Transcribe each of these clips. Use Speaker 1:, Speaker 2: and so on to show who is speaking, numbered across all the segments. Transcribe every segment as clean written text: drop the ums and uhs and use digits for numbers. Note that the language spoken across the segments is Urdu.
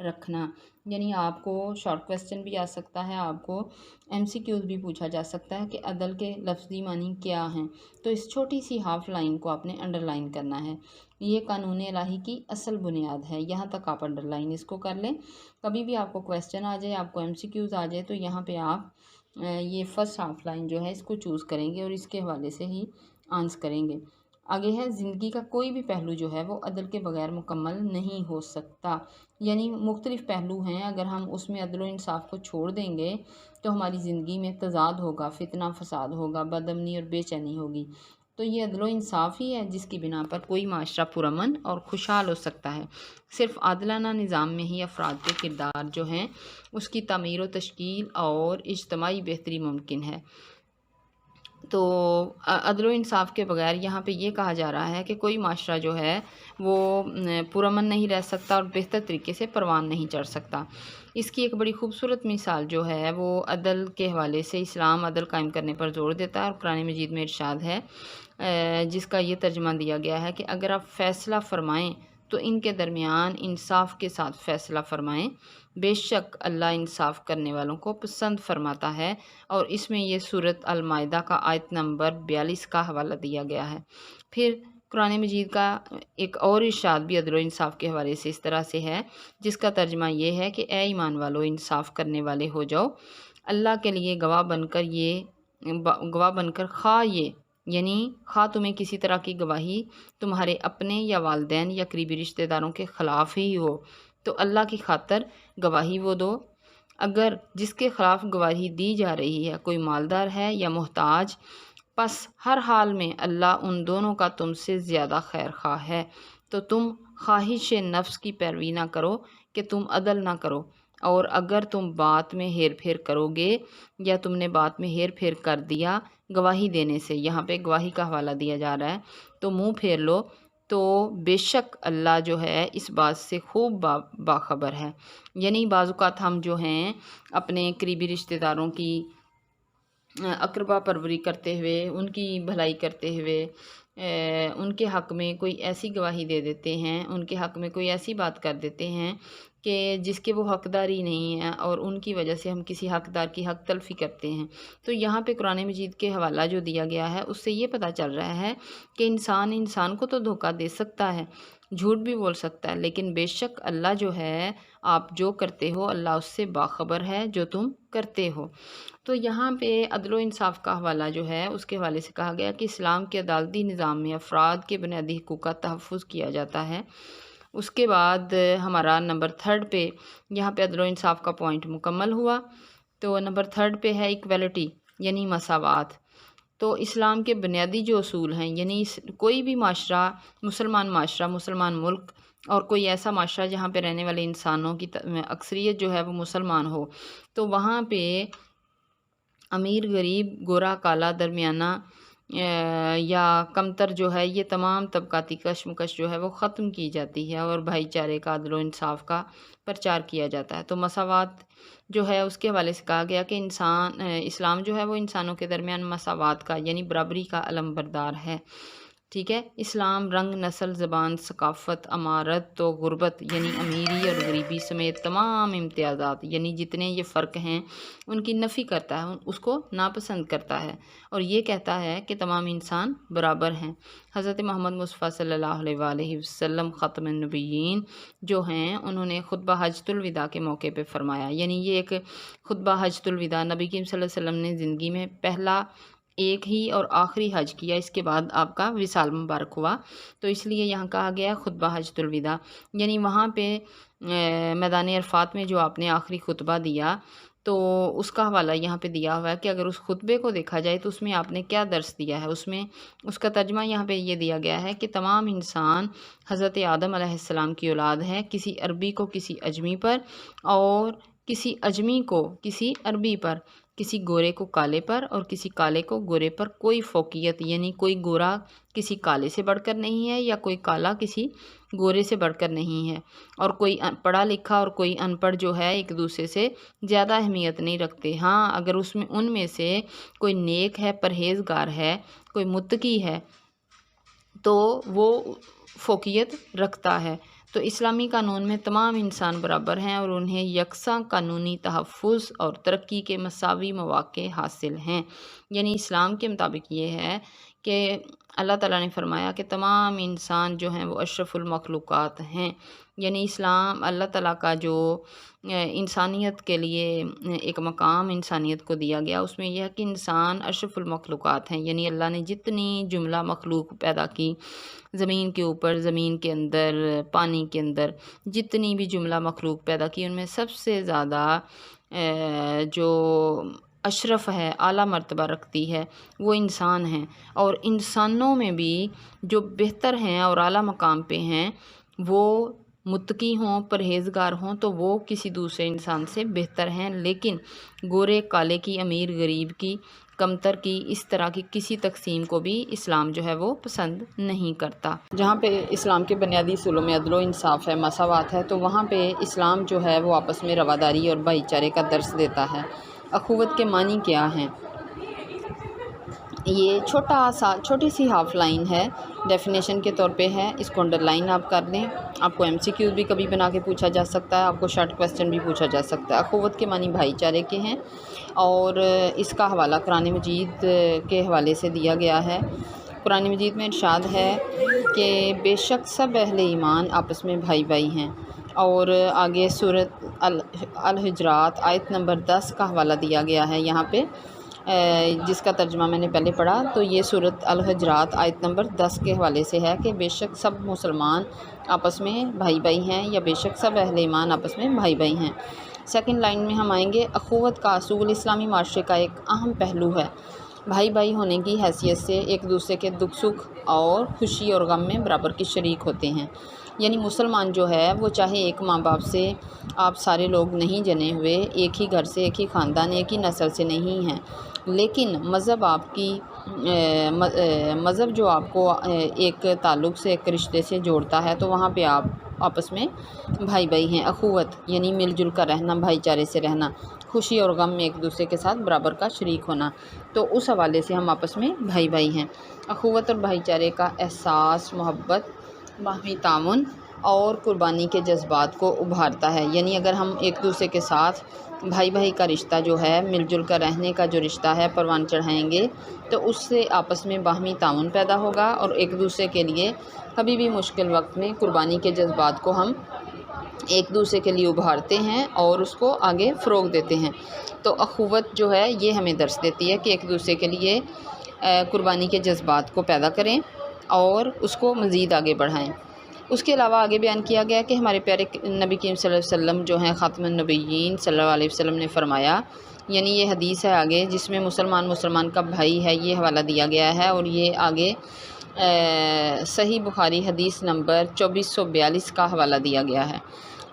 Speaker 1: رکھنا، یعنی آپ کو شارٹ کویسچن بھی آ سکتا ہے، آپ کو MCQs بھی پوچھا جا سکتا ہے کہ عدل کے لفظی معنی کیا ہیں۔ تو اس چھوٹی سی ہاف لائن کو آپ نے انڈر لائن کرنا ہے۔ یہ قانون الہی کی اصل بنیاد ہے، یہاں تک آپ انڈر لائن اس کو کر لیں۔ کبھی بھی آپ کو کویسچن آ جائے، آپ کو MCQs آ جائے، تو یہاں پہ آپ یہ فرسٹ ہاف لائن جو ہے اس کو چوز کریں گے اور اس کے حوالے سے ہی آنسر کریں گے۔ آگے ہے، زندگی کا کوئی بھی پہلو جو ہے وہ عدل کے بغیر مکمل نہیں ہو سکتا، یعنی مختلف پہلو ہیں، اگر ہم اس میں عدل و انصاف کو چھوڑ دیں گے تو ہماری زندگی میں تضاد ہوگا، فتنہ فساد ہوگا، بد امنی اور بے چینی ہوگی۔ تو یہ عدل و انصاف ہی ہے جس کی بنا پر کوئی معاشرہ پرامن اور خوشحال ہو سکتا ہے۔ صرف عادلانہ نظام میں ہی افراد کے کردار جو ہیں اس کی تعمیر و تشکیل اور اجتماعی بہتری ممکن ہے۔ تو عدل و انصاف کے بغیر یہاں پہ یہ کہا جا رہا ہے کہ کوئی معاشرہ جو ہے وہ پرامن نہیں رہ سکتا اور بہتر طریقے سے پروان نہیں چڑھ سکتا۔ اس کی ایک بڑی خوبصورت مثال جو ہے وہ عدل کے حوالے سے اسلام عدل قائم کرنے پر زور دیتا ہے، اور قرآن مجید میں ارشاد ہے جس کا یہ ترجمہ دیا گیا ہے کہ اگر آپ فیصلہ فرمائیں تو ان کے درمیان انصاف کے ساتھ فیصلہ فرمائیں، بے شک اللہ انصاف کرنے والوں کو پسند فرماتا ہے۔ اور اس میں یہ سورۃ المائدہ کا آیت نمبر 42 کا حوالہ دیا گیا ہے۔ پھر قرآن مجید کا ایک اور ارشاد بھی عدل و انصاف کے حوالے سے اس طرح سے ہے، جس کا ترجمہ یہ ہے کہ اے ایمان والو، انصاف کرنے والے ہو جاؤ، اللہ کے لیے گواہ بن کر خواہ یہ، یعنی خواہ تمہیں کسی طرح کی گواہی تمہارے اپنے یا والدین یا قریبی رشتہ داروں کے خلاف ہی ہو تو اللہ کی خاطر گواہی وہ دو۔ اگر جس کے خلاف گواہی دی جا رہی ہے کوئی مالدار ہے یا محتاج، پس ہر حال میں اللہ ان دونوں کا تم سے زیادہ خیر خواہ ہے، تو تم خواہش نفس کی پیروی نہ کرو کہ تم عدل نہ کرو، اور اگر تم بات میں ہیر پھیر کرو گے یا تم نے بات میں ہیر پھیر کر دیا گواہی دینے سے، یہاں پہ گواہی کا حوالہ دیا جا رہا ہے، تو منہ پھیر لو، تو بے شک اللہ جو ہے اس بات سے خوب باخبر ہے۔ یعنی بعض اوقات ہم جو ہیں اپنے قریبی رشتہ داروں کی اقربا پروری کرتے ہوئے، ان کی بھلائی کرتے ہوئے ان کے حق میں کوئی ایسی گواہی دے دیتے ہیں، ان کے حق میں کوئی ایسی بات کر دیتے ہیں کہ جس کے وہ حقدار ہی نہیں ہیں، اور ان کی وجہ سے ہم کسی حقدار کی حق تلفی کرتے ہیں۔ تو یہاں پہ قرآن مجید کے حوالہ جو دیا گیا ہے اس سے یہ پتہ چل رہا ہے کہ انسان کو تو دھوکہ دے سکتا ہے، جھوٹ بھی بول سکتا ہے، لیکن بے شک اللہ جو ہے، آپ جو کرتے ہو اللہ اس سے باخبر ہے جو تم کرتے ہو۔ تو یہاں پہ عدل و انصاف کا حوالہ جو ہے اس کے حوالے سے کہا گیا کہ اسلام کے عدالتی نظام میں افراد کے بنیادی حقوق کا تحفظ کیا جاتا ہے۔ اس کے بعد ہمارا نمبر 3 پہ یہاں پہ عدل و انصاف کا پوائنٹ مکمل ہوا۔ تو نمبر 3 پہ ہے ایکویلٹی، یعنی مساوات۔ تو اسلام کے بنیادی جو اصول ہیں، یعنی کوئی بھی معاشرہ، مسلمان ملک، اور کوئی ایسا معاشرہ جہاں پہ رہنے والے انسانوں کی اکثریت جو ہے وہ مسلمان ہو، تو وہاں پہ امیر غریب، گورا کالا، درمیانہ یا کمتر جو ہے، یہ تمام طبقاتی کشمکش جو ہے وہ ختم کی جاتی ہے، اور بھائی چارے کا، عدل و انصاف کا پرچار کیا جاتا ہے۔ تو مساوات جو ہے اس کے حوالے سے کہا گیا کہ اسلام جو ہے وہ انسانوں کے درمیان مساوات کا، یعنی برابری کا علم بردار ہے۔ ٹھیک ہے، اسلام رنگ، نسل، زبان، ثقافت، امارت و غربت، یعنی امیری اور غریبی سمیت تمام امتیازات، یعنی جتنے یہ فرق ہیں ان کی نفی کرتا ہے، اس کو ناپسند کرتا ہے، اور یہ کہتا ہے کہ تمام انسان برابر ہیں۔ حضرت محمد مصطفیٰ صلی اللہ علیہ وآلہ وسلم خاتم النبیین جو ہیں، انہوں نے خطبہ حجۃ الوداع کے موقع پہ فرمایا، یعنی یہ ایک خطبہ حجۃ الوداع، نبی کریم صلی اللہ علیہ وسلم نے زندگی میں پہلا، ایک ہی اور آخری حج کیا، اس کے بعد آپ کا وصال مبارک ہوا، تو اس لیے یہاں کہا گیا خطبہ حجۃ الوداع، یعنی وہاں پہ میدان عرفات میں جو آپ نے آخری خطبہ دیا، تو اس کا حوالہ یہاں پہ دیا ہوا ہے کہ اگر اس خطبے کو دیکھا جائے تو اس میں آپ نے کیا درس دیا ہے، اس کا ترجمہ یہاں پہ یہ دیا گیا ہے کہ تمام انسان حضرت آدم علیہ السلام کی اولاد ہیں، کسی عربی کو کسی اجمی پر، اور کسی اجمی کو کسی عربی پر، کسی گورے کو کالے پر اور کسی کالے کو گورے پر کوئی فوقیت، یعنی کوئی گورا کسی کالے سے بڑھ کر نہیں ہے، یا کوئی کالا کسی گورے سے بڑھ کر نہیں ہے، اور کوئی پڑھا لکھا اور کوئی ان پڑھ جو ہے ایک دوسرے سے زیادہ اہمیت نہیں رکھتے۔ ہاں، اگر ان میں سے کوئی نیک ہے، پرہیزگار ہے، کوئی متقی ہے، تو وہ فوقیت رکھتا ہے۔ تو اسلامی قانون میں تمام انسان برابر ہیں اور انہیں یکساں قانونی تحفظ اور ترقی کے مساوی مواقع حاصل ہیں۔ یعنی اسلام کے مطابق یہ ہے کہ اللہ تعالیٰ نے فرمایا کہ تمام انسان جو ہیں وہ اشرف المخلوقات ہیں۔ یعنی اسلام اللہ تعالیٰ کا جو انسانیت کے لیے ایک مقام انسانیت کو دیا گیا، اس میں یہ ہے کہ انسان اشرف المخلوقات ہیں۔ یعنی اللہ نے جتنی جملہ مخلوق پیدا کی، زمین کے اوپر، زمین کے اندر، پانی کے اندر، جتنی بھی جملہ مخلوق پیدا کی، ان میں سب سے زیادہ جو اشرف ہے، اعلیٰ مرتبہ رکھتی ہے، وہ انسان ہیں۔ اور انسانوں میں بھی جو بہتر ہیں اور اعلیٰ مقام پہ ہیں، وہ متقی ہوں، پرہیزگار ہوں، تو وہ کسی دوسرے انسان سے بہتر ہیں۔ لیکن گورے کالے کی، امیر غریب کی، کمتر کی، اس طرح کی کسی تقسیم کو بھی اسلام جو ہے وہ پسند نہیں کرتا۔ جہاں پہ اسلام کے بنیادی اصولوں میں عدل و انصاف ہے، مساوات ہے، تو وہاں پہ اسلام جو ہے وہ آپس میں رواداری اور بھائی چارے کا درس دیتا ہے۔ اخوت کے معنی کیا ہیں؟ یہ چھوٹی سی ہاف لائن ہے، ڈیفینیشن کے طور پہ ہے، اس کو انڈر لائن آپ کر لیں۔ آپ کو MCQs بھی کبھی بنا کے پوچھا جا سکتا ہے، آپ کو شارٹ کویسچن بھی پوچھا جا سکتا ہے۔ اخوت کے معنی بھائی چارے کے ہیں، اور اس کا حوالہ قرآن مجید کے حوالے سے دیا گیا ہے۔ قرآن مجید میں ارشاد ہے کہ بے شک سب اہل ایمان آپس میں بھائی بھائی ہیں، اور آگے سورۃ الحجرات آیت نمبر 10 کا حوالہ دیا گیا ہے یہاں پہ، جس کا ترجمہ میں نے پہلے پڑھا۔ تو یہ سورۃ الحجرات آیت نمبر 10 کے حوالے سے ہے کہ بے شک سب مسلمان آپس میں بھائی بھائی ہیں، یا بے شک سب اہل ایمان آپس میں بھائی بھائی ہیں۔ سیکنڈ لائن میں ہم آئیں گے، اخوت کا اصول اسلامی معاشرے کا ایک اہم پہلو ہے۔ بھائی بھائی ہونے کی حیثیت سے ایک دوسرے کے دکھ سکھ اور خوشی اور غم میں برابر کے شریک ہوتے ہیں۔ یعنی مسلمان جو ہے وہ چاہے ایک ماں باپ سے آپ سارے لوگ نہیں جنے ہوئے، ایک ہی گھر سے، ایک ہی خاندان، ایک ہی نسل سے نہیں ہیں، لیکن مذہب جو آپ کو ایک تعلق سے، ایک رشتے سے جوڑتا ہے، تو وہاں پہ آپ آپس میں بھائی بھائی ہیں۔ اخوت یعنی مل جل کر رہنا، بھائی چارے سے رہنا، خوشی اور غم میں ایک دوسرے کے ساتھ برابر کا شریک ہونا، تو اس حوالے سے ہم آپس میں بھائی بھائی ہیں۔ اخوت اور بھائی چارے کا احساس محبت، باہمی تعاون اور قربانی کے جذبات کو ابھارتا ہے۔ یعنی اگر ہم ایک دوسرے کے ساتھ بھائی بھائی کا رشتہ جو ہے، مل جل کر رہنے کا جو رشتہ ہے، پروان چڑھائیں گے، تو اس سے آپس میں باہمی تعاون پیدا ہوگا، اور ایک دوسرے کے لیے کبھی بھی مشکل وقت میں قربانی کے جذبات کو ہم ایک دوسرے کے لیے ابھارتے ہیں اور اس کو آگے فروغ دیتے ہیں۔ تو اخوت جو ہے یہ ہمیں درس دیتی ہے کہ ایک دوسرے کے لیے قربانی کے جذبات کو پیدا کریں اور اس کو مزید آگے بڑھائیں۔ اس کے علاوہ آگے بیان کیا گیا کہ ہمارے پیارے نبی کریم صلی اللہ علیہ وسلم جو ہیں خاتم النبیین صلی اللہ علیہ وسلم نے فرمایا، یعنی یہ حدیث ہے آگے جس میں مسلمان کا بھائی ہے، یہ حوالہ دیا گیا ہے، اور یہ آگے صحیح بخاری حدیث نمبر 2442 کا حوالہ دیا گیا ہے۔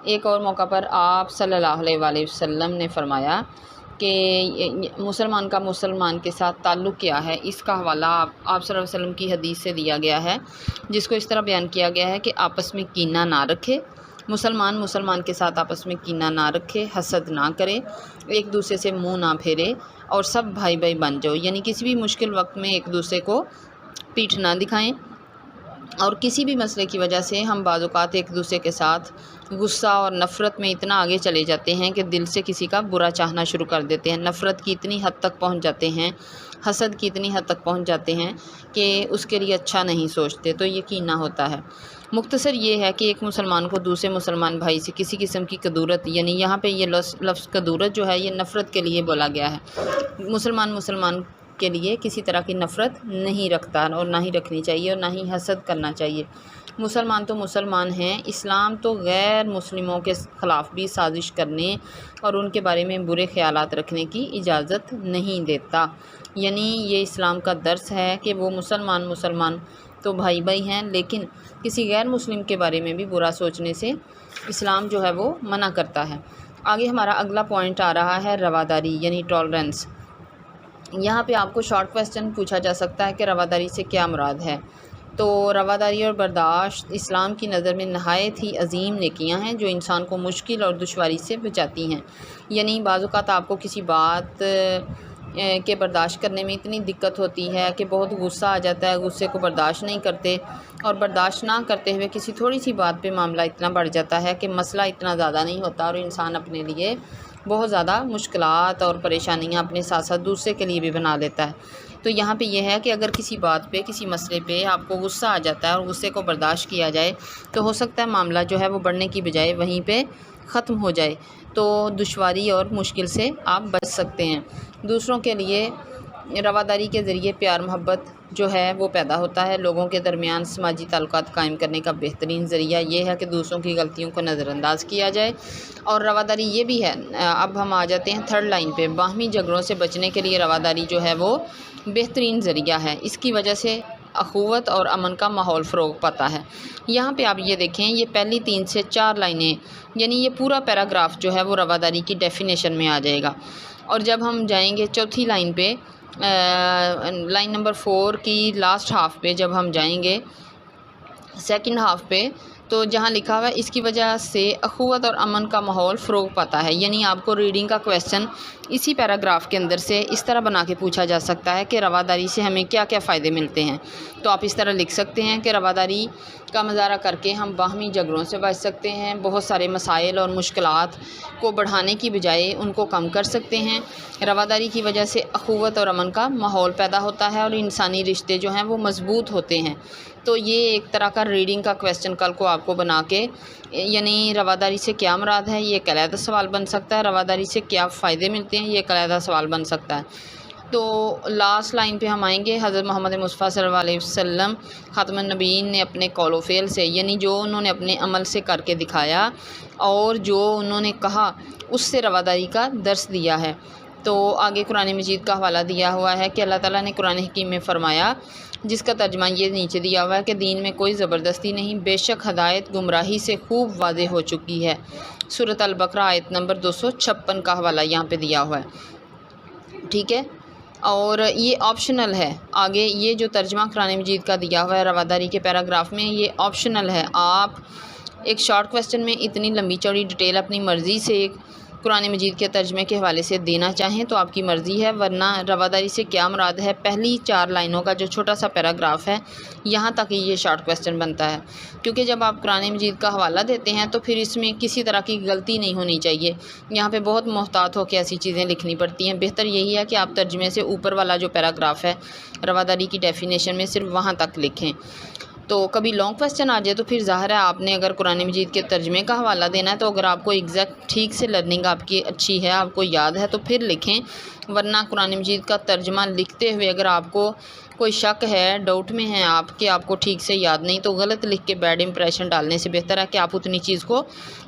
Speaker 1: ایک اور موقع پر آپ صلی اللہ علیہ وآلہ وسلم نے فرمایا کہ مسلمان کا مسلمان کے ساتھ تعلق کیا ہے، اس کا حوالہ آپ صلی اللہ علیہ وسلم کی حدیث سے دیا گیا ہے، جس کو اس طرح بیان کیا گیا ہے کہ آپس میں کینہ نہ رکھے، مسلمان کے ساتھ آپس میں کینہ نہ رکھے، حسد نہ کرے، ایک دوسرے سے منہ نہ پھیرے، اور سب بھائی بھائی بن جاؤ۔ یعنی کسی بھی مشکل وقت میں ایک دوسرے کو پیٹھ نہ دکھائیں، اور کسی بھی مسئلے کی وجہ سے ہم بعض اوقات ایک دوسرے کے ساتھ غصہ اور نفرت میں اتنا آگے چلے جاتے ہیں کہ دل سے کسی کا برا چاہنا شروع کر دیتے ہیں، نفرت کی اتنی حد تک پہنچ جاتے ہیں، حسد کی اتنی حد تک پہنچ جاتے ہیں کہ اس کے لیے اچھا نہیں سوچتے، تو یہ کینہ ہوتا ہے۔ مختصر یہ ہے کہ ایک مسلمان کو دوسرے مسلمان بھائی سے کسی قسم کی کدورت، یعنی یہاں پہ یہ لفظ کدورت جو ہے یہ نفرت کے لیے بولا گیا ہے، مسلمان کے لیے کسی طرح کی نفرت نہیں رکھتا، اور نہ ہی رکھنی چاہیے، اور نہ ہی حسد کرنا چاہیے۔ مسلمان تو مسلمان ہیں، اسلام تو غیر مسلموں کے خلاف بھی سازش کرنے اور ان کے بارے میں برے خیالات رکھنے کی اجازت نہیں دیتا۔ یعنی یہ اسلام کا درس ہے کہ وہ مسلمان تو بھائی بھائی ہیں، لیکن کسی غیر مسلم کے بارے میں بھی برا سوچنے سے اسلام جو ہے وہ منع کرتا ہے۔ آگے ہمارا اگلا پوائنٹ آ رہا ہے رواداری، یعنی ٹالرنس۔ یہاں پہ آپ کو شارٹ کویسچن پوچھا جا سکتا ہے کہ رواداری سے کیا مراد ہے؟ تو رواداری اور برداشت اسلام کی نظر میں نہایت ہی عظیم نیکیاں ہیں جو انسان کو مشکل اور دشواری سے بچاتی ہیں۔ یعنی بعض اوقات آپ کو کسی بات کہ برداشت کرنے میں اتنی دقت ہوتی ہے کہ بہت غصہ آ جاتا ہے، غصے کو برداشت نہیں کرتے، اور برداشت نہ کرتے ہوئے کسی تھوڑی سی بات پہ معاملہ اتنا بڑھ جاتا ہے کہ مسئلہ اتنا زیادہ نہیں ہوتا اور انسان اپنے لیے بہت زیادہ مشکلات اور پریشانیاں اپنے ساتھ ساتھ دوسرے کے لیے بھی بنا لیتا ہے۔ تو یہاں پہ یہ ہے کہ اگر کسی بات پہ، کسی مسئلے پہ آپ کو غصہ آ جاتا ہے اور غصے کو برداشت کیا جائے تو ہو سکتا ہے معاملہ جو ہے وہ بڑھنے کی بجائے وہیں پہ ختم ہو جائے، تو دشواری اور مشکل سے آپ بچ سکتے ہیں۔ دوسروں کے لیے رواداری کے ذریعے پیار محبت جو ہے وہ پیدا ہوتا ہے۔ لوگوں کے درمیان سماجی تعلقات قائم کرنے کا بہترین ذریعہ یہ ہے کہ دوسروں کی غلطیوں کو نظر انداز کیا جائے، اور رواداری یہ بھی ہے۔ اب ہم آ جاتے ہیں تھرڈ لائن پہ، باہمی جھگڑوں سے بچنے کے لیے رواداری جو ہے وہ بہترین ذریعہ ہے، اس کی وجہ سے اخوت اور امن کا ماحول فروغ پاتا ہے۔ یہاں پہ آپ یہ دیکھیں، یہ پہلی 3 سے 4 لائنیں، یعنی یہ پورا پیراگراف جو ہے وہ رواداری کی ڈیفینیشن میں آ جائے گا۔ اور جب ہم جائیں گے چوتھی لائن پہ، لائن نمبر 4 کی لاسٹ ہاف پہ جب ہم جائیں گے، سیکنڈ ہاف پہ، تو جہاں لکھا ہوا ہے اس کی وجہ سے اخوت اور امن کا ماحول فروغ پاتا ہے، یعنی آپ کو ریڈنگ کا کویسچن اسی پیراگراف کے اندر سے اس طرح بنا کے پوچھا جا سکتا ہے کہ رواداری سے ہمیں کیا کیا فائدے ملتے ہیں۔ تو آپ اس طرح لکھ سکتے ہیں کہ رواداری کا مظاہرہ کر کے ہم باہمی جھگڑوں سے بچ سکتے ہیں، بہت سارے مسائل اور مشکلات کو بڑھانے کی بجائے ان کو کم کر سکتے ہیں۔ رواداری کی وجہ سے اخوت اور امن کا ماحول پیدا ہوتا ہے اور انسانی رشتے جو ہیں وہ مضبوط ہوتے ہیں۔ تو یہ ایک طرح کا ریڈنگ کا کویسچن کل کو آپ کو بنا کے، یعنی رواداری سے کیا مراد ہے یہ ایک علیحدہ سوال بن سکتا ہے، رواداری سے کیا فائدے ملتے ہیں یہ ایک علیحدہ سوال بن سکتا ہے۔ تو لاسٹ لائن پہ ہم آئیں گے، حضرت محمد مصطفیٰ صلی اللہ علیہ وسلم خاتم النبیین نے اپنے قول و فعل سے، یعنی جو انہوں نے اپنے عمل سے کر کے دکھایا اور جو انہوں نے کہا اس سے رواداری کا درس دیا ہے۔ تو آگے قرآن مجید کا حوالہ دیا ہوا ہے کہ اللہ تعالیٰ نے قرآن حکیم میں فرمایا، جس کا ترجمہ یہ نیچے دیا ہوا ہے کہ دین میں کوئی زبردستی نہیں، بے شک ہدایت گمراہی سے خوب واضح ہو چکی ہے۔ سورۃ البقرہ آیت نمبر 256 کا حوالہ یہاں پہ دیا ہوا ہے، ٹھیک ہے۔ اور یہ آپشنل ہے، آگے یہ جو ترجمہ قرآن مجید کا دیا ہوا ہے رواداری کے پیراگراف میں، یہ آپشنل ہے۔ آپ ایک شارٹ کویسچن میں اتنی لمبی چوڑی ڈیٹیل اپنی مرضی سے قرآن مجید کے ترجمے کے حوالے سے دینا چاہیں تو آپ کی مرضی ہے، ورنہ رواداری سے کیا مراد ہے، پہلی 4 لائنوں کا جو چھوٹا سا پیراگراف ہے یہاں تک یہ شارٹ کویسچن بنتا ہے، کیونکہ جب آپ قرآن مجید کا حوالہ دیتے ہیں تو پھر اس میں کسی طرح کی غلطی نہیں ہونی چاہیے، یہاں پہ بہت محتاط ہو کے ایسی چیزیں لکھنی پڑتی ہیں۔ بہتر یہی ہے کہ آپ ترجمے سے اوپر والا جو پیراگراف ہے رواداری کی ڈیفینیشن میں صرف وہاں تک لکھیں۔ تو کبھی لانگ کویسچن آ جائے تو پھر ظاہر ہے آپ نے اگر قرآن مجید کے ترجمے کا حوالہ دینا ہے تو اگر آپ کو ایگزیکٹ ٹھیک سے لرننگ آپ کی اچھی ہے، آپ کو یاد ہے تو پھر لکھیں، ورنہ قرآن مجید کا ترجمہ لکھتے ہوئے اگر آپ کو کوئی شک ہے، ڈاؤٹ میں ہیں آپ کہ آپ کو ٹھیک سے یاد نہیں، تو غلط لکھ کے بیڈ امپریشن ڈالنے سے بہتر ہے کہ آپ اتنی چیز کو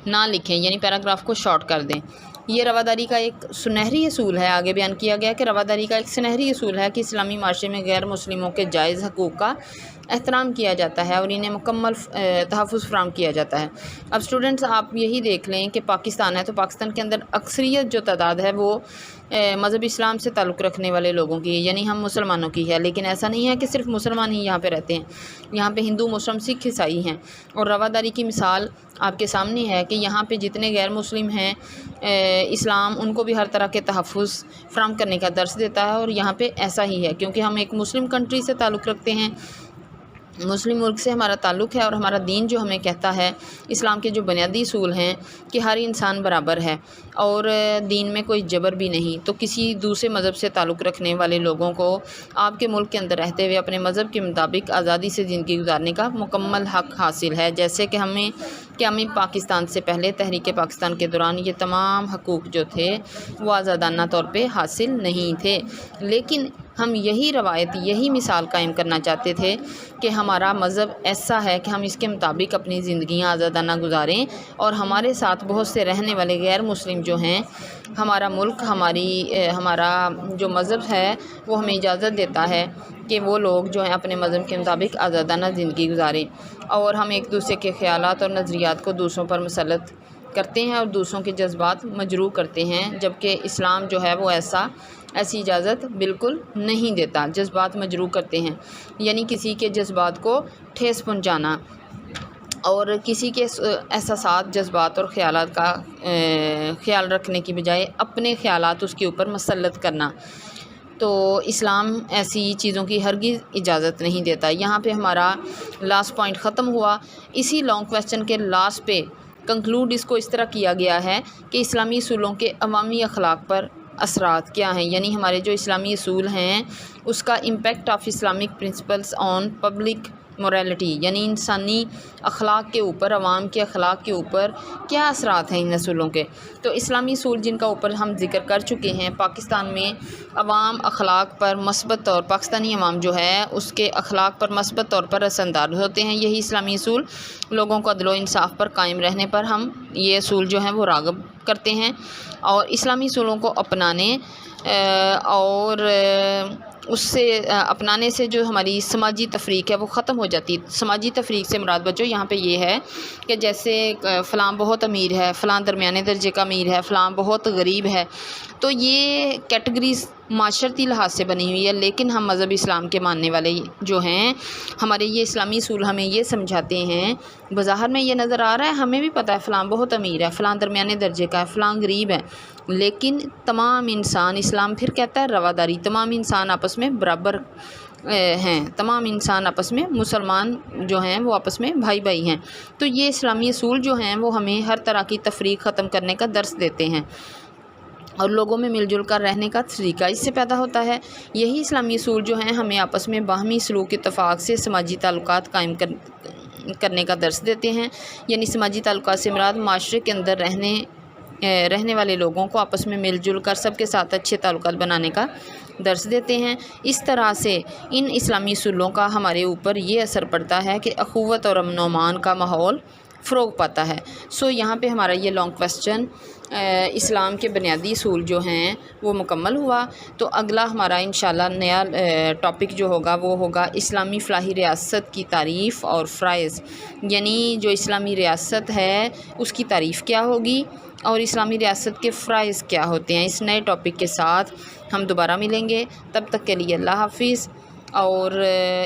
Speaker 1: نہ لکھیں، یعنی پیراگراف کو شارٹ کر دیں۔ یہ رواداری کا ایک سنہری اصول ہے، آگے بیان کیا گیا کہ رواداری کا ایک سنہری اصول ہے کہ اسلامی معاشرے میں غیر مسلموں کے جائز حقوق کا احترام کیا جاتا ہے اور انہیں مکمل تحفظ فراہم کیا جاتا ہے۔ اب اسٹوڈنٹس آپ یہی دیکھ لیں کہ پاکستان ہے تو پاکستان کے اندر اکثریت جو تعداد ہے وہ مذہب اسلام سے تعلق رکھنے والے لوگوں کی، یعنی ہم مسلمانوں کی ہے، لیکن ایسا نہیں ہے کہ صرف مسلمان ہی یہاں پہ رہتے ہیں، یہاں پہ ہندو، مسلم، سکھ، عیسائی ہیں، اور رواداری کی مثال آپ کے سامنے ہے کہ یہاں پہ جتنے غیر مسلم ہیں اسلام ان کو بھی ہر طرح کے تحفظ فراہم کرنے کا درس دیتا ہے، اور یہاں پہ ایسا ہی ہے کیونکہ ہم ایک مسلم کنٹری سے تعلق رکھتے ہیں، مسلم ملک سے ہمارا تعلق ہے، اور ہمارا دین جو ہمیں کہتا ہے، اسلام کے جو بنیادی اصول ہیں کہ ہر انسان برابر ہے اور دین میں کوئی جبر بھی نہیں، تو کسی دوسرے مذہب سے تعلق رکھنے والے لوگوں کو آپ کے ملک کے اندر رہتے ہوئے اپنے مذہب کے مطابق آزادی سے زندگی گزارنے کا مکمل حق حاصل ہے، جیسے کہ ہمیں پاکستان سے پہلے تحریک پاکستان کے دوران یہ تمام حقوق جو تھے وہ آزادانہ طور پہ حاصل نہیں تھے، لیکن ہم یہی روایت، یہی مثال قائم کرنا چاہتے تھے کہ ہمارا مذہب ایسا ہے کہ ہم اس کے مطابق اپنی زندگیاں آزادانہ گزاریں، اور ہمارے ساتھ بہت سے رہنے والے غیر مسلم جو ہیں، ہمارا ملک، ہمارا جو مذہب ہے وہ ہمیں اجازت دیتا ہے کہ وہ لوگ جو ہیں اپنے مذہب کے مطابق آزادانہ زندگی گزاریں، اور ہم ایک دوسرے کے خیالات اور نظریات کو دوسروں پر مسلط کرتے ہیں اور دوسروں کے جذبات مجروح کرتے ہیں، جبکہ اسلام جو ہے وہ ایسی اجازت بالکل نہیں دیتا، جذبات مجروح کرتے ہیں، یعنی کسی کے جذبات کو ٹھیس پہنچانا اور کسی کے احساسات، جذبات اور خیالات کا خیال رکھنے کی بجائے اپنے خیالات اس کے اوپر مسلط کرنا۔ تو اسلام ایسی چیزوں کی ہرگز اجازت نہیں دیتا۔ یہاں پہ ہمارا لاسٹ پوائنٹ ختم ہوا۔ اسی لانگ کویسچن کے لاسٹ پہ کنکلوڈ اس کو اس طرح کیا گیا ہے کہ اسلامی اصولوں کے عوامی اخلاق پر اثرات کیا ہیں، یعنی ہمارے جو اسلامی اصول ہیں اس کا impact of Islamic principles on public morality, یعنی انسانی اخلاق کے اوپر، عوام کے اخلاق کے اوپر کیا اثرات ہیں ان اصولوں کے۔ تو اسلامی اصول جن کا اوپر ہم ذکر کر چکے ہیں، پاکستان میں عوام اخلاق پر مثبت طور، پاکستانی عوام جو ہے اس کے اخلاق پر مثبت طور پر اثر انداز ہوتے ہیں۔ یہی اسلامی اصول لوگوں کو عدل و انصاف پر قائم رہنے پر ہم یہ اصول جو ہیں وہ راغب کرتے ہیں، اور اسلامی اصولوں کو اپنانے اور اس سے اپنانے سے جو ہماری سماجی تفریق ہے وہ ختم ہو جاتی ہے۔ سماجی تفریق سے مراد بچوں یہاں پہ یہ ہے کہ جیسے فلاں بہت امیر ہے، فلاں درمیانے درجے کا امیر ہے، فلاں بہت غریب ہے، تو یہ کیٹیگریز معاشرتی لحاظ سے بنی ہوئی ہے، لیکن ہم مذہب اسلام کے ماننے والے جو ہیں، ہمارے یہ اسلامی اصول ہمیں یہ سمجھاتے ہیں، بظاہر میں یہ نظر آ رہا ہے، ہمیں بھی پتہ ہے فلاں بہت امیر ہے، فلاں درمیانے درجے کا ہے، فلاں غریب ہے، لیکن تمام انسان، اسلام پھر کہتا ہے رواداری، تمام انسان آپس میں برابر ہیں، تمام انسان آپس میں، مسلمان جو ہیں وہ آپس میں بھائی بھائی ہیں۔ تو یہ اسلامی اصول جو ہیں وہ ہمیں ہر طرح کی تفریق ختم کرنے کا درس دیتے ہیں، اور لوگوں میں مل جل کر رہنے کا طریقہ اس سے پیدا ہوتا ہے۔ یہی اسلامی اصول جو ہیں ہمیں آپس میں باہمی سلوک اتفاق سے سماجی تعلقات قائم کرنے کا درس دیتے ہیں، یعنی سماجی تعلقات سے مراد معاشرے کے اندر رہنے والے لوگوں کو آپس میں مل جل کر سب کے ساتھ اچھے تعلقات بنانے کا درس دیتے ہیں۔ اس طرح سے ان اسلامی اصولوں کا ہمارے اوپر یہ اثر پڑتا ہے کہ اخوت اور امن و امان کا ماحول فروغ پاتا ہے۔ یہاں پہ ہمارا یہ لانگ کویسچن اسلام کے بنیادی اصول جو ہیں وہ مکمل ہوا۔ تو اگلا ہمارا انشاءاللہ نیا ٹاپک جو ہوگا وہ ہوگا اسلامی فلاحی ریاست کی تعریف اور فرائض، یعنی جو اسلامی ریاست ہے اس کی تعریف کیا ہوگی اور اسلامی ریاست کے فرائض کیا ہوتے ہیں۔ اس نئے ٹاپک کے ساتھ ہم دوبارہ ملیں گے، تب تک کے لیے اللہ حافظ۔ اور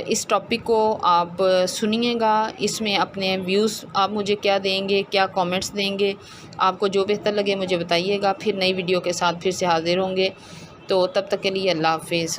Speaker 1: اس ٹاپک کو آپ سنیے گا، اس میں اپنے ویوز آپ مجھے کیا دیں گے، کیا کامنٹس دیں گے، آپ کو جو بہتر لگے مجھے بتائیے گا۔ پھر نئی ویڈیو کے ساتھ پھر سے حاضر ہوں گے، تو تب تک کے لیے اللہ حافظ۔